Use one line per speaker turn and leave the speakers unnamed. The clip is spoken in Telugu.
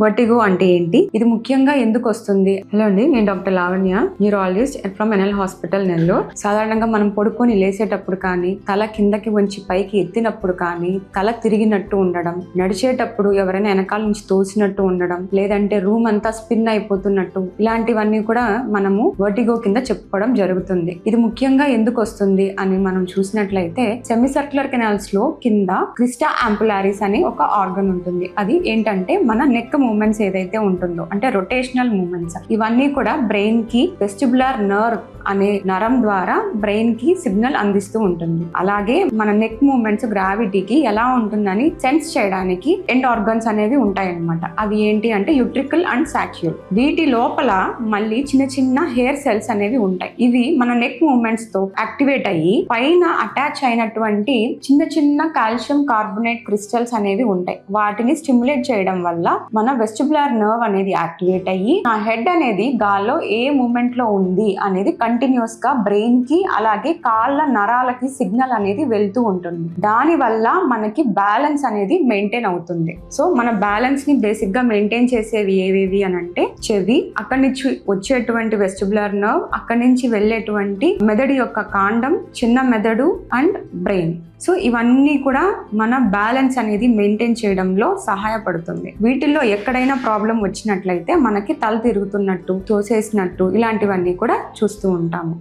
వర్టిగో అంటే ఏంటి, ఇది ముఖ్యంగా ఎందుకు వస్తుంది? హలో అండి, నేను doctor Lavanya, neurologist from NL hospital Nellore. సాధారణంగా మనం పడుకొని లేసేటప్పుడు కానీ, తల కిందకి వంచి పైకి ఎత్తినప్పుడు కానీ, తల తిరిగినట్టు ఉండడం, నడిచేటప్పుడు ఎవరైనా వెనకాల నుంచి తోసినట్టు ఉండడం, లేదంటే రూమ్ అంతా స్పిన్ అయిపోతున్నట్టు, ఇలాంటివన్నీ కూడా మనము వర్టిగో కింద చెప్పుకోవడం జరుగుతుంది. ఇది ముఖ్యంగా ఎందుకు వస్తుంది అని మనం చూసినట్లయితే, సెమీ సర్క్యులర్ కెనాల్స్ లో కింద క్రిస్టా ఆంపులారిస్ అనే ఒక ఆర్గన్ ఉంటుంది. అది ఏంటంటే మన నెక్ మూమెంట్స్ ఏదైతే ఉంటుందో, అంటే రొటేషనల్ మూమెంట్స్, ఇవన్నీ కూడా బ్రెయిన్ కి వెస్టిబులర్ నర్వ్ అనే నరం ద్వారా బ్రెయిన్ కి సిగ్నల్ అందిస్తూ ఉంటుంది. అలాగే మన నెక్ మూమెంట్స్ గ్రావిటీకి ఎలా ఉంటుందని సెన్స్ చేయడానికి ఎండ్ ఆర్గన్స్ అనేవి ఉంటాయన్నమాట. అవి ఏంటి అంటే యూట్రికల్ అండ్ సాక్యూల్. వీటి లోపల మళ్ళీ చిన్న చిన్న హెయిర్ సెల్స్ అనేవి ఉంటాయి. ఇవి మన నెక్ మూమెంట్స్ తో యాక్టివేట్ అయ్యి పైన అటాచ్ అయినటువంటి చిన్న చిన్న కాల్షియం కార్బోనేట్ క్రిస్టల్స్ అనేవి ఉంటాయి. వాటిని స్టిమ్యులేట్ చేయడం వల్ల మన వెస్టిబులర్ నర్వ్ అనేది యాక్టివేట్ అయ్యి ఆ హెడ్ అనేది గాల్లో ఏ మూమెంట్ లో ఉంది అనేది కంటిన్యూస్ గా బ్రెయిన్ కి అలాగే కాళ్ళ నరాలకి సిగ్నల్ అనేది వెళ్తూ ఉంటుంది. దాని వల్ల మనకి బ్యాలెన్స్ అనేది మెయింటైన్ అవుతుంది. సో మన బ్యాలెన్స్ ని బేసిక్ గా మెయింటైన్ చేసేవి ఏవేవి అని అంటే చెవి, అక్కడి నుంచి వచ్చేటువంటి వెస్టిబులర్ నర్వ్, అక్కడి నుంచి వెళ్ళేటువంటి మెదడు యొక్క కాండం, చిన్న మెదడు అండ్ బ్రెయిన్. సో ఇవన్నీ కూడా మన బ్యాలెన్స్ అనేది మెయింటైన్ చేయడంలో సహాయపడుతుంది. వీటిల్లో ఎక్కడైనా ప్రాబ్లం వచ్చినట్లయితే మనకి తల తిరుగుతున్నట్టు, తోసేసినట్టు ఇలాంటివన్నీ కూడా చూస్తూ ఉంటాము.